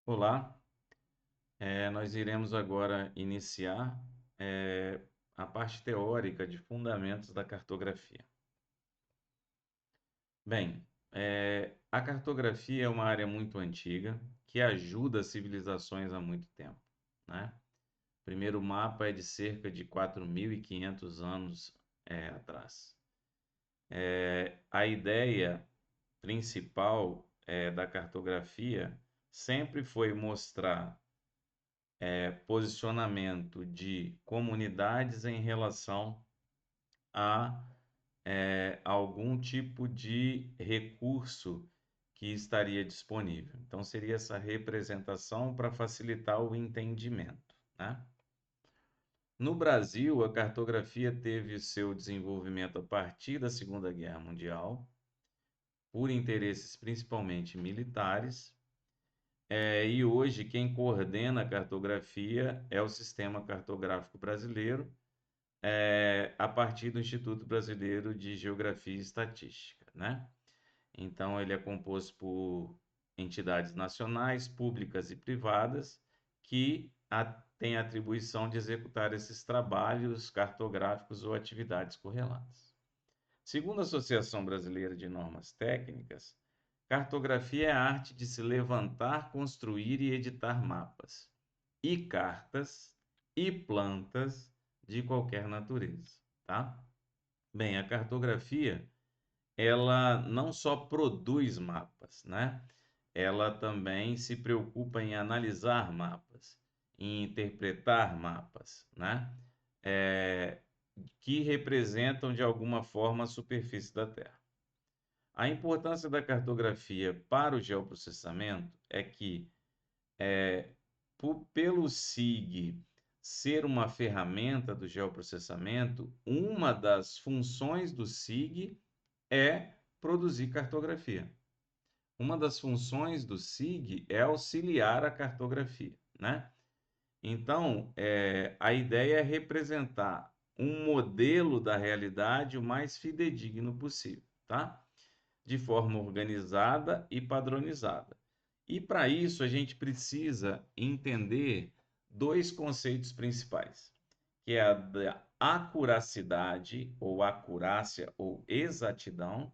Olá, nós iremos agora iniciar a parte teórica de fundamentos da cartografia. Bem, a cartografia é uma área muito antiga que ajuda civilizações há muito tempo, né? O primeiro mapa é de cerca de 4.500 anos atrás. A ideia principal da cartografia sempre foi mostrar posicionamento de comunidades em relação a algum tipo de recurso que estaria disponível. Então, seria essa representação para facilitar o entendimento, né? No Brasil, a cartografia teve seu desenvolvimento a partir da Segunda Guerra Mundial, por interesses principalmente militares, e hoje quem coordena a cartografia é o Sistema Cartográfico Brasileiro, a partir do Instituto Brasileiro de Geografia e Estatística, né? Então, ele é composto por entidades nacionais, públicas e privadas, que têm a atribuição de executar esses trabalhos cartográficos ou atividades correlatas. Segundo a Associação Brasileira de Normas Técnicas, cartografia é a arte de se levantar, construir e editar mapas, e cartas, e plantas de qualquer natureza, tá? Bem, a cartografia, ela não só produz mapas, né? Ela também se preocupa em analisar mapas, em interpretar mapas, né? É, que representam de alguma forma a superfície da Terra. A importância da cartografia para o geoprocessamento é que, pelo SIG ser uma ferramenta do geoprocessamento, uma das funções do SIG é produzir cartografia. Uma das funções do SIG é auxiliar a cartografia, né? Então, a ideia é representar um modelo da realidade o mais fidedigno possível, tá? De forma organizada e padronizada. E para isso a gente precisa entender dois conceitos principais, que é a da acuracidade ou acurácia ou exatidão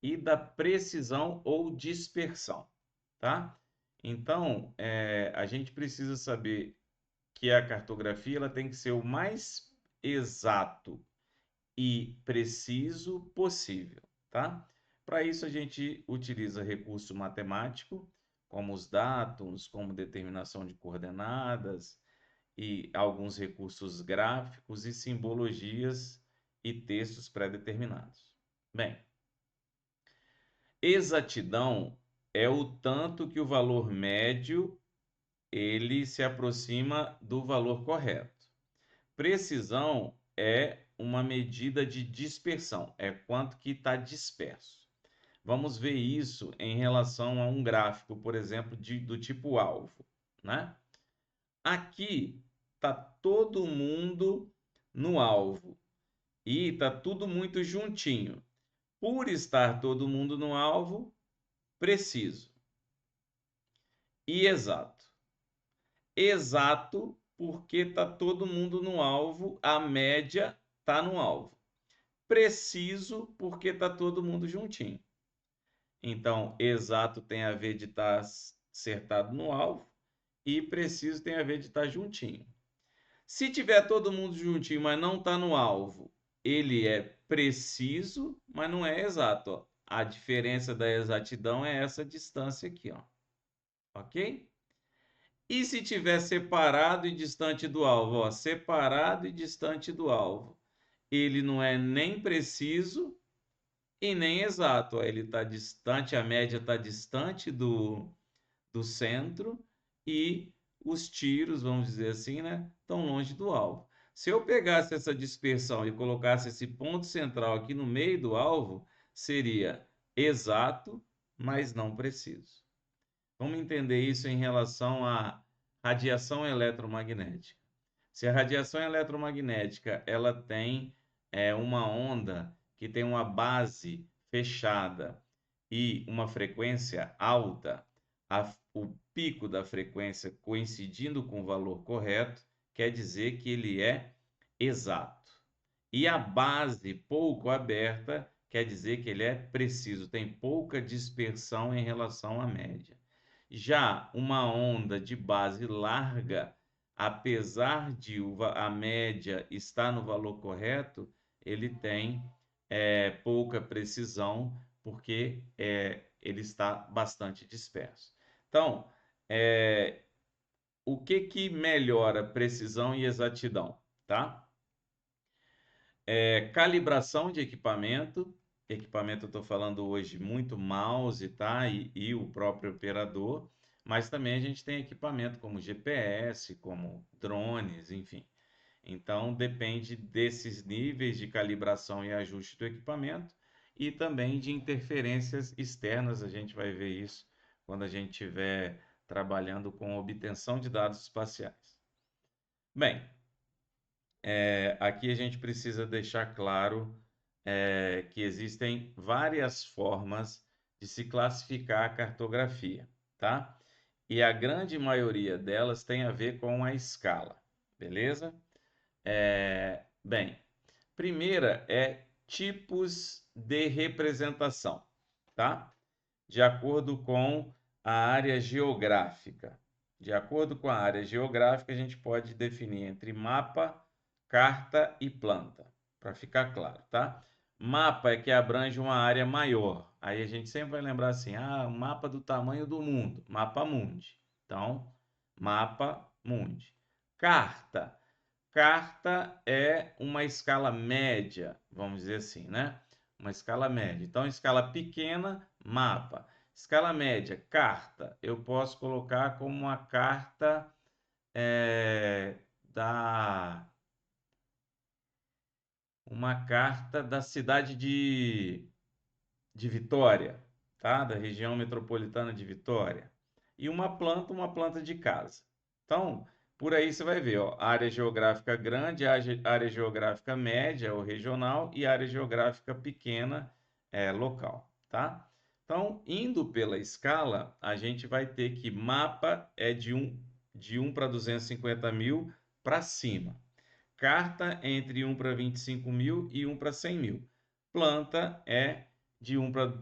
e da precisão ou dispersão, tá? Então, a gente precisa saber que a cartografia ela tem que ser o mais exato e preciso possível, tá? Para isso a gente utiliza recurso matemático, como os datums, como determinação de coordenadas e alguns recursos gráficos e simbologias e textos pré-determinados. Bem, exatidão é o tanto que o valor médio ele se aproxima do valor correto. Precisão é uma medida de dispersão, é quanto que está disperso. Vamos ver isso em relação a um gráfico, por exemplo, do tipo alvo, né? Aqui está todo mundo no alvo e está tudo muito juntinho. Por estar todo mundo no alvo, preciso e exato. Exato porque está todo mundo no alvo, a média está no alvo. Preciso porque está todo mundo juntinho. Então, exato tem a ver de estar acertado no alvo e preciso tem a ver de estar juntinho. Se tiver todo mundo juntinho, mas não está no alvo, ele é preciso, mas não é exato. Ó. A diferença da exatidão é essa distância aqui, ó. Ok? E se tiver separado e distante do alvo? Ó, separado e distante do alvo. Ele não é nem preciso e nem exato. Ó, ele está distante, a média está distante do centro e os tiros, vamos dizer assim, né, estão longe do alvo. Se eu pegasse essa dispersão e colocasse esse ponto central aqui no meio do alvo, seria exato, mas não preciso. Vamos entender isso em relação à radiação eletromagnética. Se a radiação eletromagnética ela tem uma onda que tem uma base fechada e uma frequência alta, o pico da frequência coincidindo com o valor correto, quer dizer que ele é exato. E a base pouco aberta quer dizer que ele é preciso, tem pouca dispersão em relação à média. Já uma onda de base larga, apesar de a média estar no valor correto, ele tem pouca precisão, porque ele está bastante disperso. Então, o que melhora precisão e exatidão, tá? Calibração de equipamento. Equipamento, eu estou falando hoje muito mouse, tá? E o próprio operador. Mas também a gente tem equipamento como GPS, como drones, enfim. Então, depende desses níveis de calibração e ajuste do equipamento e também de interferências externas. A gente vai ver isso quando a gente estiver trabalhando com obtenção de dados espaciais. Bem, aqui a gente precisa deixar claro que existem várias formas de se classificar a cartografia, tá? E a grande maioria delas tem a ver com a escala, beleza? Bem, primeira é tipos de representação, tá? De acordo com a área geográfica. De acordo com a área geográfica, a gente pode definir entre mapa, carta e planta, para ficar claro, tá? Mapa é que abrange uma área maior. Aí a gente sempre vai lembrar assim, mapa do tamanho do mundo, mapa mundi. Então, mapa mundi. Carta. Carta é uma escala média, vamos dizer assim, né? Uma escala média. Então, escala pequena, mapa. Escala média, carta. Eu posso colocar como uma carta da cidade de Vitória, tá? Da região metropolitana de Vitória. E uma planta de casa. Então, por aí você vai ver, ó, área geográfica grande, área geográfica média ou regional e área geográfica pequena, local, tá? Então, indo pela escala, a gente vai ter que mapa é de 1 para 250 mil para cima. Carta entre 1 para 25 mil e 1 para 100 mil. Planta é de 1 para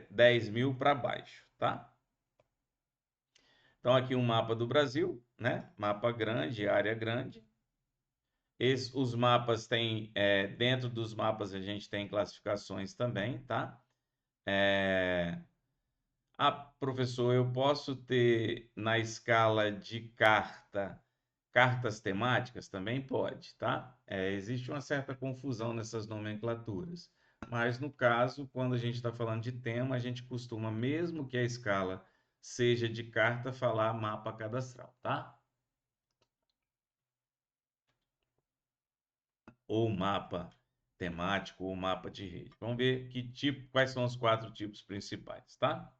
10 mil para baixo, tá? Então, aqui um mapa do Brasil, né? Mapa grande, área grande. Os mapas têm, dentro dos mapas a gente tem classificações também, tá? Professor, eu posso ter na escala de cartas temáticas? Também pode, tá? Existe uma certa confusão nessas nomenclaturas. Mas no caso, quando a gente está falando de tema, a gente costuma, mesmo que a escala seja de carta, falar mapa cadastral, tá? Ou mapa temático, ou mapa de rede. Vamos ver quais são os 4 tipos principais, tá?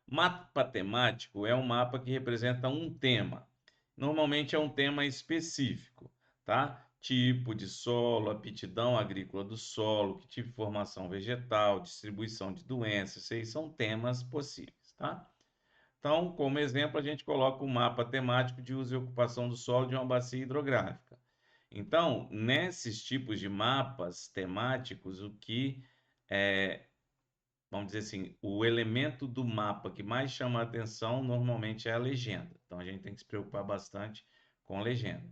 Mapa temático é um mapa que representa um tema. Normalmente é um tema específico, tá? Tipo de solo, aptidão agrícola do solo, que tipo de formação vegetal, distribuição de doenças, esses são temas possíveis, tá? Então, como exemplo, a gente coloca o mapa temático de uso e ocupação do solo de uma bacia hidrográfica. Então, nesses tipos de mapas temáticos, o que vamos dizer assim, o elemento do mapa que mais chama a atenção normalmente é a legenda. Então a gente tem que se preocupar bastante com a legenda.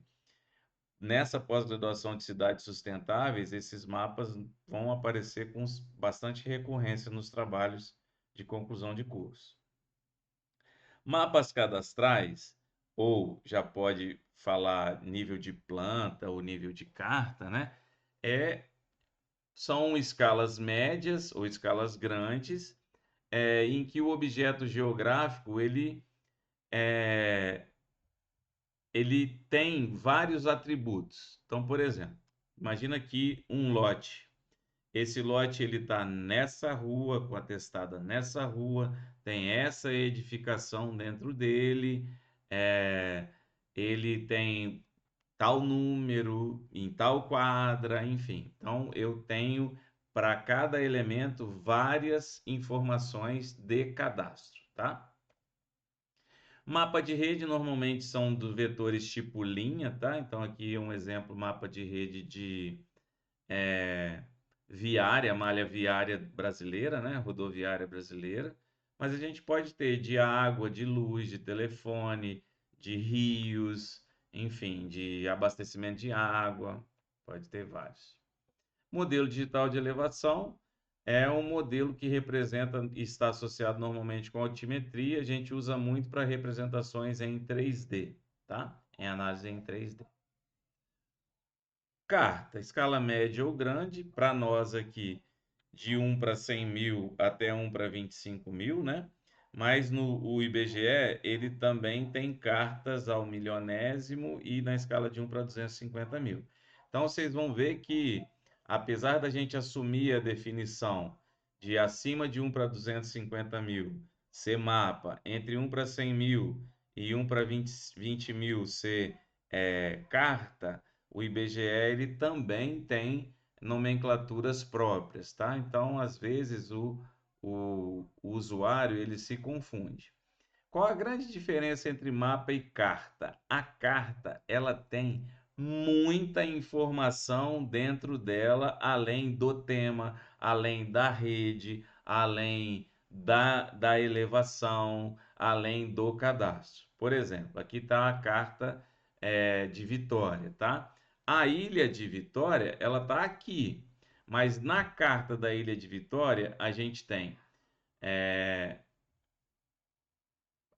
Nessa pós-graduação de cidades sustentáveis, esses mapas vão aparecer com bastante recorrência nos trabalhos de conclusão de curso. Mapas cadastrais, ou já pode falar nível de planta ou nível de carta, né? São escalas médias ou escalas grandes em que o objeto geográfico ele tem vários atributos. Então, por exemplo, imagina aqui um lote. Esse lote ele está nessa rua, com a testada nessa rua, tem essa edificação dentro dele, ele tem tal número em tal quadra, enfim. Então, eu tenho para cada elemento várias informações de cadastro, tá? Mapa de rede normalmente são dos vetores tipo linha, tá? Então aqui é um exemplo, mapa de rede de viária, malha viária brasileira, né? Rodoviária brasileira. Mas a gente pode ter de água, de luz, de telefone, de rios, enfim, de abastecimento de água, pode ter vários. Modelo digital de elevação é um modelo que representa, está associado normalmente com altimetria, a gente usa muito para representações em 3D, tá? Em análise em 3D. Carta, escala média ou grande, para nós aqui, de 1 para 100 mil até 1 para 25 mil, né? Mas no o IBGE, ele também tem cartas ao milionésimo e na escala de 1 para 250 mil. Então, vocês vão ver que, apesar da gente assumir a definição de acima de 1 para 250 mil ser mapa, entre 1 para 100 mil e 1 para 20 mil ser carta, o IBGE ele também tem nomenclaturas próprias, tá? Então, às vezes, o usuário ele se confunde. Qual a grande diferença entre mapa e carta? A carta, ela tem muita informação dentro dela, além do tema, além da rede, além da elevação, além do cadastro. Por exemplo, aqui está a carta de Vitória, tá? A ilha de Vitória, ela está aqui, mas na carta da ilha de Vitória, a gente tem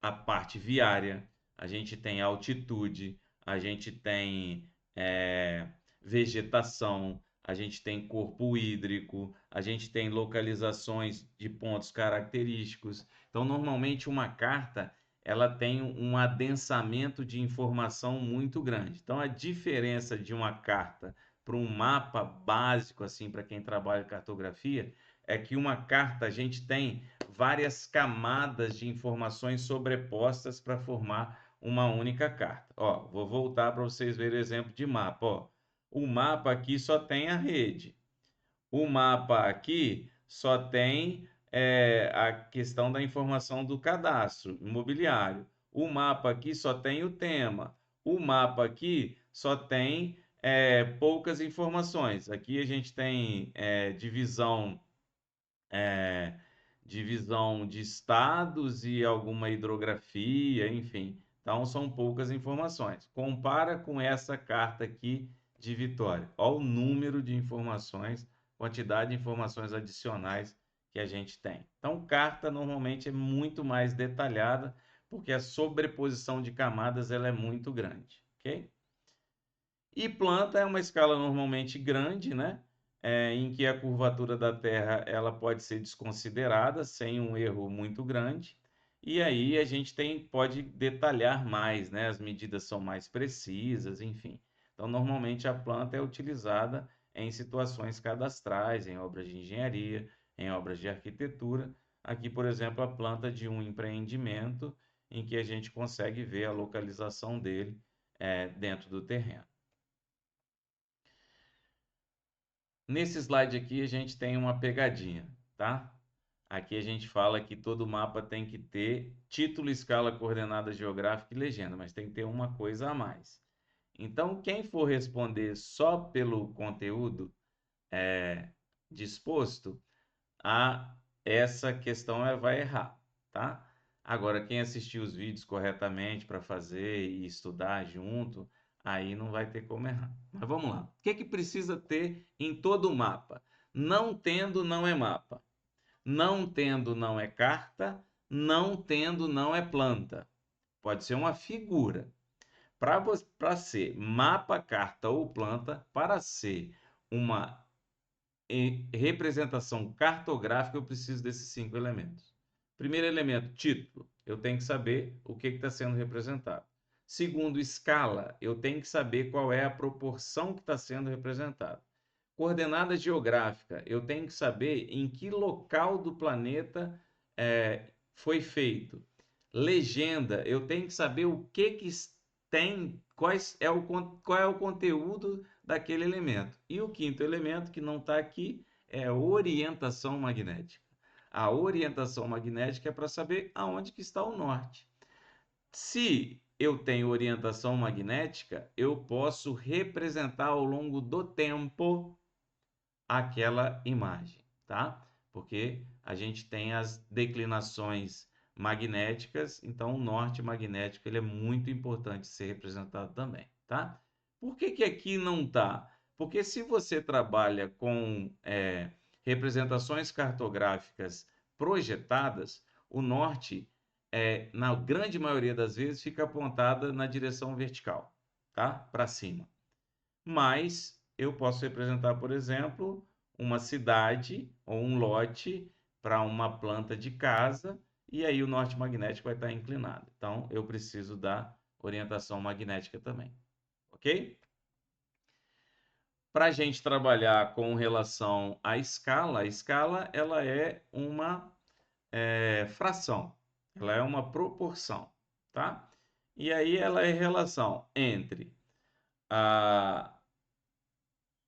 a parte viária, a gente tem altitude, a gente tem é, vegetação, a gente tem corpo hídrico, a gente tem localizações de pontos característicos. Então, normalmente uma carta ela tem um adensamento de informação muito grande. Então, a diferença de uma carta para um mapa básico assim para quem trabalha cartografia é que uma carta a gente tem várias camadas de informações sobrepostas para formar uma única carta. Ó, vou voltar para vocês verem o exemplo de mapa. Ó. O mapa aqui só tem a rede. O mapa aqui só tem a questão da informação do cadastro imobiliário. O mapa aqui só tem o tema. O mapa aqui só tem poucas informações. Aqui a gente tem é, divisão de estados e alguma hidrografia, enfim. Então, são poucas informações. Compara com essa carta aqui de Vitória. Olha o número de informações, quantidade de informações adicionais que a gente tem. Então, carta normalmente é muito mais detalhada, porque a sobreposição de camadas ela é muito grande, ok? E planta é uma escala normalmente grande, né? Em que a curvatura da Terra ela pode ser desconsiderada sem um erro muito grande. E aí a gente pode detalhar mais, né? As medidas são mais precisas, enfim. Então, normalmente a planta é utilizada em situações cadastrais, em obras de engenharia, em obras de arquitetura. Aqui, por exemplo, a planta de um empreendimento em que a gente consegue ver a localização dele dentro do terreno. Nesse slide aqui a gente tem uma pegadinha, tá? Aqui a gente fala que todo mapa tem que ter título, escala, coordenada geográfica e legenda, mas tem que ter uma coisa a mais. Então, quem for responder só pelo conteúdo disposto, essa questão vai errar, tá? Agora, quem assistiu os vídeos corretamente para fazer e estudar junto, aí não vai ter como errar. Mas vamos lá. O que precisa ter em todo o mapa? Não tendo, não é mapa. Não tendo, não é carta. Não tendo, não é planta. Pode ser uma figura. Para ser mapa, carta ou planta, para ser uma representação cartográfica, eu preciso desses 5 elementos. Primeiro elemento, título. Eu tenho que saber o que está sendo representado. Segundo, escala. Eu tenho que saber qual é a proporção que está sendo representada. Coordenada geográfica. Eu tenho que saber em que local do planeta foi feito. Legenda. Eu tenho que saber o que tem, qual é o conteúdo daquele elemento. E o quinto elemento, que não está aqui, é orientação magnética. A orientação magnética é para saber aonde que está o norte. Se eu tenho orientação magnética, eu posso representar ao longo do tempo aquela imagem, tá? Porque a gente tem as declinações magnéticas, então o norte magnético ele é muito importante ser representado também, tá? Por que que aqui não tá? Porque se você trabalha com representações cartográficas projetadas, o norte, na grande maioria das vezes, fica apontada na direção vertical, tá? Para cima. Mas eu posso representar, por exemplo, uma cidade ou um lote para uma planta de casa, e aí o norte magnético vai estar inclinado. Então, eu preciso da orientação magnética também, ok? Para a gente trabalhar com relação à escala, a escala ela é uma fração, ela é uma proporção, tá? E aí ela é relação entre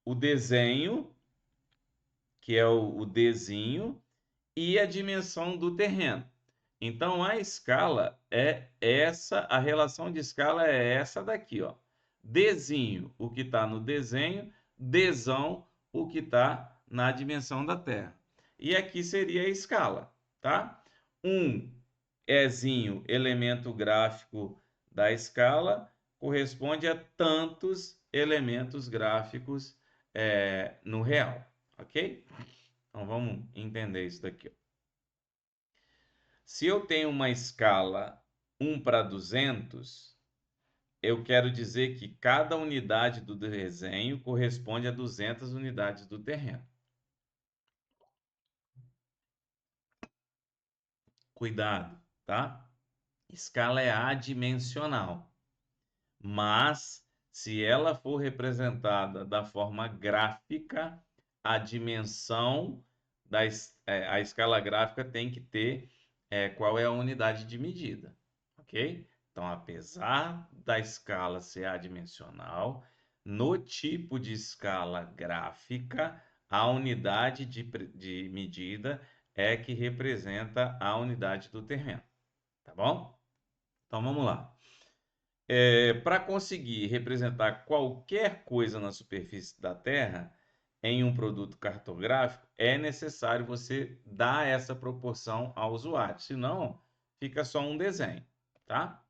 o desenho, que é o Dzinho, e a dimensão do terreno. Então, a escala é essa, a relação de escala é essa daqui, ó. Dzinho, o que está no desenho, Dzão, o que está na dimensão da Terra. E aqui seria a escala, tá? Um Ezinho, elemento gráfico da escala, corresponde a tantos elementos gráficos no real, ok? Então, vamos entender isso daqui, ó. Se eu tenho uma escala 1:200, eu quero dizer que cada unidade do desenho corresponde a 200 unidades do terreno. Cuidado, tá? Escala é adimensional, mas se ela for representada da forma gráfica, a dimensão a escala gráfica tem que ter qual é a unidade de medida, ok? Então, apesar da escala ser adimensional, no tipo de escala gráfica, a unidade de medida é que representa a unidade do terreno, tá bom? Então, vamos lá. Para conseguir representar qualquer coisa na superfície da Terra em um produto cartográfico, é necessário você dar essa proporção ao usuário, senão fica só um desenho, tá?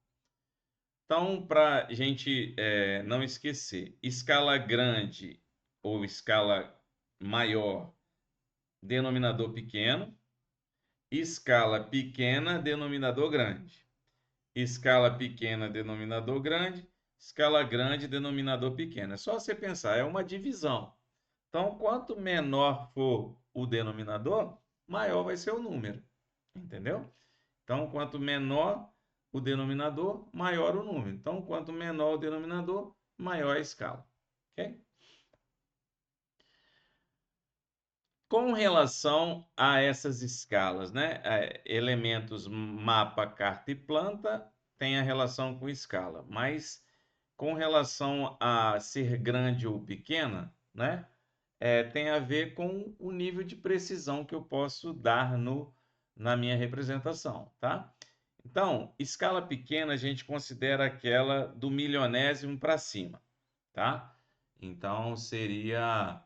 Então, para a gente não esquecer, escala grande ou escala maior, denominador pequeno, escala pequena, denominador grande. Escala pequena, denominador grande. Escala grande, denominador pequeno. É só você pensar, é uma divisão. Então, quanto menor for o denominador, maior vai ser o número. Entendeu? Então, quanto menor o denominador, maior o número. Então, quanto menor o denominador, maior a escala. Ok? Com relação a essas escalas, né? Elementos mapa, carta e planta tem a relação com escala, mas com relação a ser grande ou pequena, né? Tem a ver com o nível de precisão que eu posso dar na minha representação, tá? Então, escala pequena a gente considera aquela do milionésimo para cima, tá? Então, seria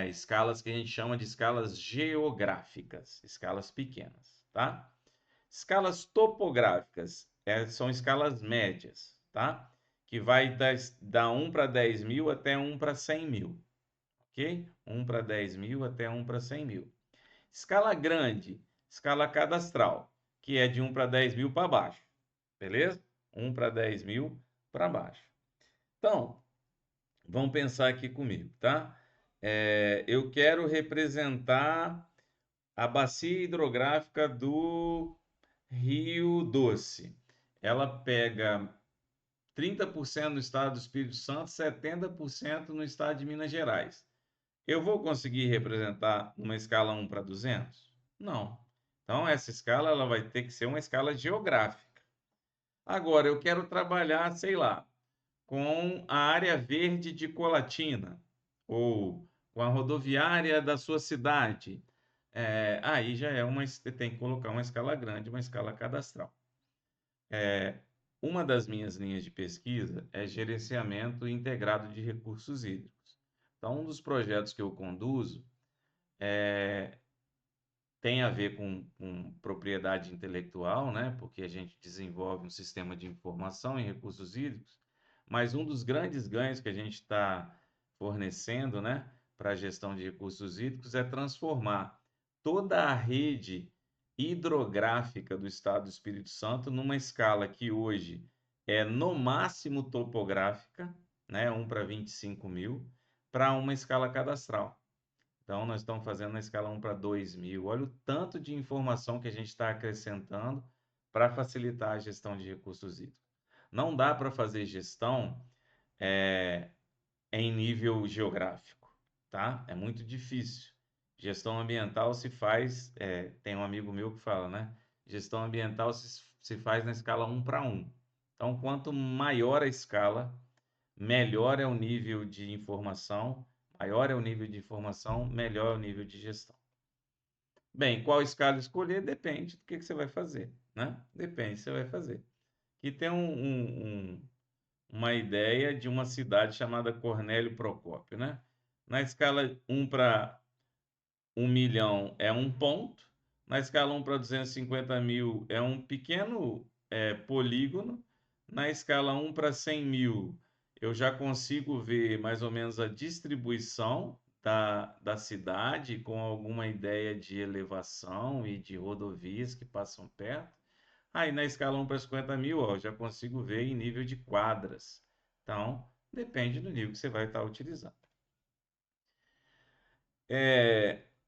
escalas que a gente chama de escalas geográficas, escalas pequenas, tá? Escalas topográficas são escalas médias, tá? Que vai da 1 para 10 mil até 1 para 100 mil, ok? 1 para 10 mil até 1 para 100 mil. Escala grande, escala cadastral, que é de 1 para 10 mil para baixo, beleza? 1 para 10 mil para baixo. Então, vamos pensar aqui comigo, tá? Eu quero representar a bacia hidrográfica do Rio Doce. Ela pega 30% no estado do Espírito Santo, 70% no estado de Minas Gerais. Eu vou conseguir representar numa escala 1 para 200? Não. Então, essa escala ela vai ter que ser uma escala geográfica. Agora, eu quero trabalhar, sei lá, com a área verde de Colatina, ou com a rodoviária da sua cidade. Aí já é você tem que colocar uma escala grande, uma escala cadastral. uma das minhas linhas de pesquisa é gerenciamento integrado de recursos hídricos. Então, um dos projetos que eu conduzo tem a ver com propriedade intelectual, né? Porque a gente desenvolve um sistema de informação em recursos hídricos, mas um dos grandes ganhos que a gente está fornecendo, né, para a gestão de recursos hídricos é transformar toda a rede hidrográfica do Estado do Espírito Santo numa escala que hoje é no máximo topográfica, né, 1 para 25 mil, para uma escala cadastral. Então, nós estamos fazendo na escala 1 para 2.000. Olha o tanto de informação que a gente está acrescentando para facilitar a gestão de recursos hídricos. Não dá para fazer gestão em nível geográfico, tá? É muito difícil. Gestão ambiental se faz, tem um amigo meu que fala, né? Gestão ambiental se faz na escala 1 para 1. Então, quanto maior a escala, melhor é o nível de informação, maior é o nível de informação, melhor é o nível de gestão. Bem, qual escala escolher depende do que você vai fazer, né? Depende do que você vai fazer. Aqui tem uma ideia de uma cidade chamada Cornélio Procópio, né? Na escala 1 para 1 milhão é um ponto, na escala 1 para 250 mil é um pequeno polígono, na escala 1 para 100 mil eu já consigo ver mais ou menos a distribuição da cidade com alguma ideia de elevação e de rodovias que passam perto. Aí na escala 1 para 50 mil, ó, já consigo ver em nível de quadras. Então, depende do nível que você vai estar utilizando.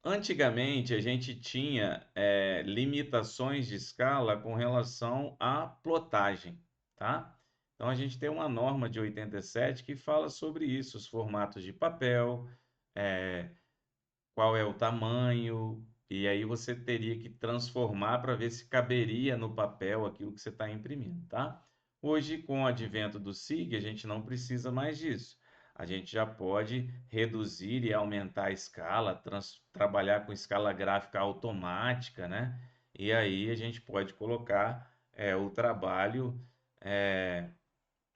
Antigamente, a gente tinha limitações de escala com relação à plotagem, tá? Então, a gente tem uma norma de 87 que fala sobre isso, os formatos de papel, qual é o tamanho, e aí você teria que transformar para ver se caberia no papel aquilo que você está imprimindo, tá? Hoje, com o advento do SIG, a gente não precisa mais disso. A gente já pode reduzir e aumentar a escala, trabalhar com escala gráfica automática, né? E aí a gente pode colocar o trabalho,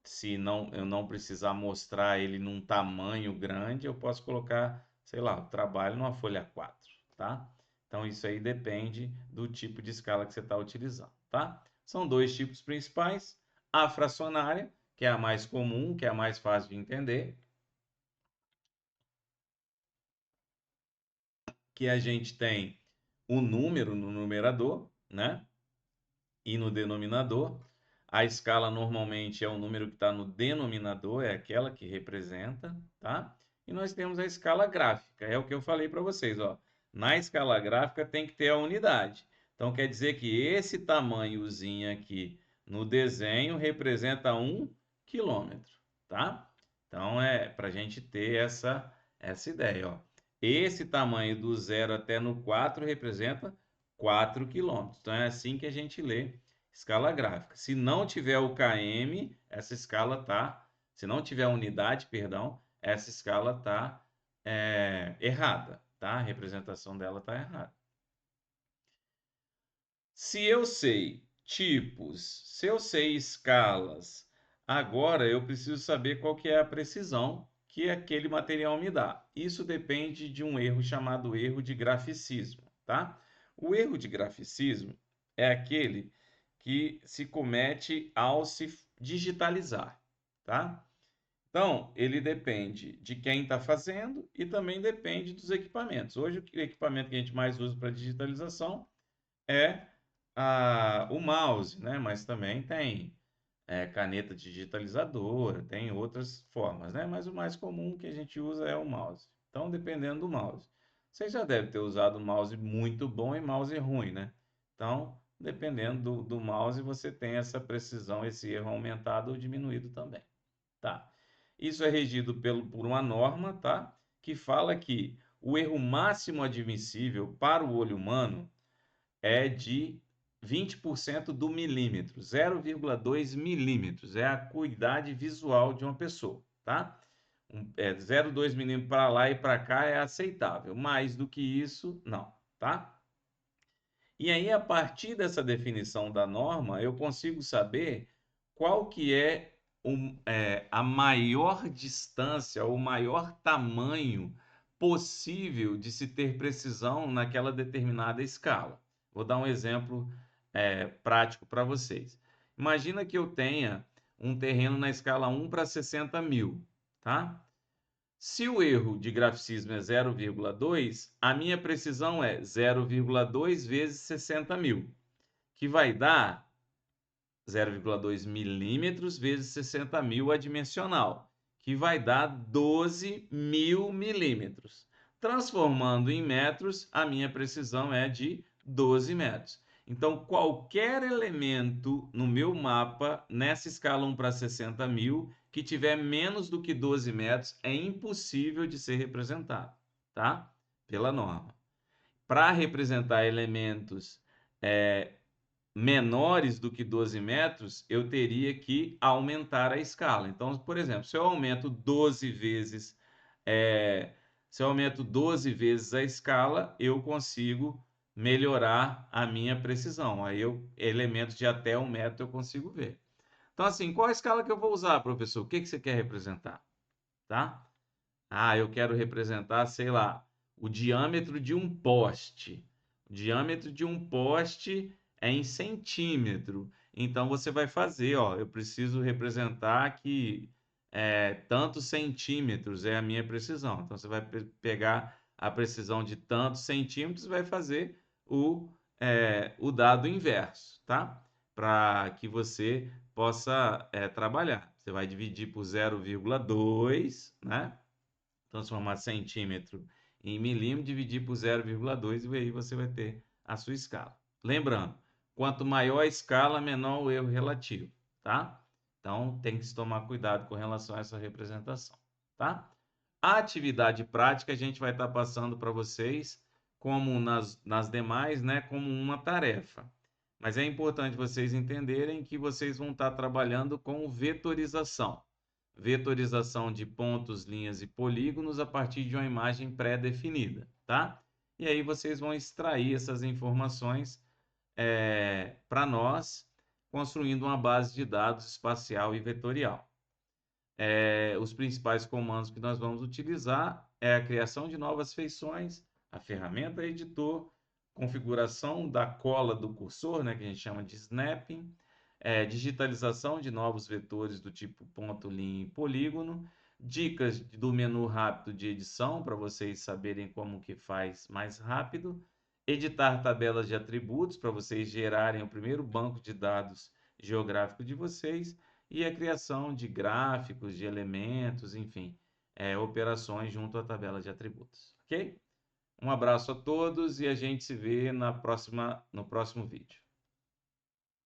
se não, eu não precisar mostrar ele num tamanho grande, eu posso colocar, sei lá, o trabalho numa folha 4, tá? Então isso aí depende do tipo de escala que você está utilizando, tá? São dois tipos principais: a fracionária, que é a mais comum, que é a mais fácil de entender, que a gente tem o número no numerador, né? E no denominador. A escala normalmente é o número que está no denominador, é aquela que representa, tá? E nós temos a escala gráfica, é o que eu falei para vocês, ó. Na escala gráfica tem que ter a unidade. Então quer dizer que esse tamanhozinho aqui no desenho representa 1 quilômetro, tá? Então é para a gente ter essa ideia, ó. Esse tamanho do 0 até no 4 representa 4 quilômetros. Então é assim que a gente lê escala gráfica. Se não tiver o km, essa escala tá, se não tiver a unidade, perdão, essa escala tá errada, tá? A representação dela tá errada. Se eu sei tipos, se eu sei escalas, agora eu preciso saber qual que é a precisão que aquele material me dá. Isso depende de um erro chamado erro de graficismo, tá? O erro de graficismo é aquele que se comete ao se digitalizar, tá? Então, ele depende de quem está fazendo e também depende dos equipamentos. Hoje, o equipamento que a gente mais usa para digitalização é o mouse, né? Mas também tem caneta digitalizadora, tem outras formas, né? Mas o mais comum que a gente usa é o mouse. Então, dependendo do mouse. Você já deve ter usado mouse muito bom e mouse ruim, né? Então, dependendo do mouse, você tem essa precisão, esse erro aumentado ou diminuído também, tá? Isso é regido por uma norma, tá? Que fala que o erro máximo admissível para o olho humano é de 20% do milímetro, 0,2 milímetros, é a acuidade visual de uma pessoa, tá? 0,2 milímetros para lá e para cá é aceitável, mais do que isso, não, tá? E aí, a partir dessa definição da norma, eu consigo saber qual que é, a maior distância, o maior tamanho possível de se ter precisão naquela determinada escala. Vou dar um exemplo prático para vocês. Imagina que eu tenha um terreno na escala 1 para 60 mil, tá? Se o erro de graficismo é 0,2, a minha precisão é 0,2 vezes 60 mil, que vai dar 0,2 milímetros vezes 60 mil adimensional, que vai dar 12 mil milímetros. Transformando em metros, a minha precisão é de 12 metros. Então, qualquer elemento no meu mapa, nessa escala 1 para 60 mil, que tiver menos do que 12 metros, é impossível de ser representado, tá? Pela norma. Para representar elementos menores do que 12 metros, eu teria que aumentar a escala. Então, por exemplo, se eu aumento 12 vezes, se eu aumento 12 vezes a escala, eu consigo melhorar a minha precisão. Aí elementos de até 1 metro eu consigo ver. Então, assim, qual a escala que eu vou usar, professor? O que que você quer representar? Tá? Ah, eu quero representar, sei lá, o diâmetro de um poste. O diâmetro de um poste é em centímetro. Então você vai fazer, ó, eu preciso representar que tantos centímetros é a minha precisão. Então você vai pegar a precisão de tantos centímetros e vai fazer o dado inverso, tá? Para que você possa trabalhar. Você vai dividir por 0,2, né? Transformar centímetro em milímetro, dividir por 0,2 e aí você vai ter a sua escala. Lembrando, quanto maior a escala, menor o erro relativo, tá? Então, tem que se tomar cuidado com relação a essa representação, tá? A atividade prática a gente vai estar passando para vocês, como nas demais, né, como uma tarefa. Mas é importante vocês entenderem que vocês vão estar trabalhando com vetorização. Vetorização de pontos, linhas e polígonos a partir de uma imagem pré-definida, tá? E aí vocês vão extrair essas informações para nós, construindo uma base de dados espacial e vetorial. Os principais comandos que nós vamos utilizar é a criação de novas feições, a ferramenta editor, configuração da cola do cursor, né, que a gente chama de snapping, digitalização de novos vetores do tipo ponto, linha e polígono, dicas do menu rápido de edição para vocês saberem como que faz mais rápido, editar tabelas de atributos para vocês gerarem o primeiro banco de dados geográfico de vocês e a criação de gráficos, de elementos, enfim, operações junto à tabela de atributos, ok? Um abraço a todos e a gente se vê no próximo vídeo.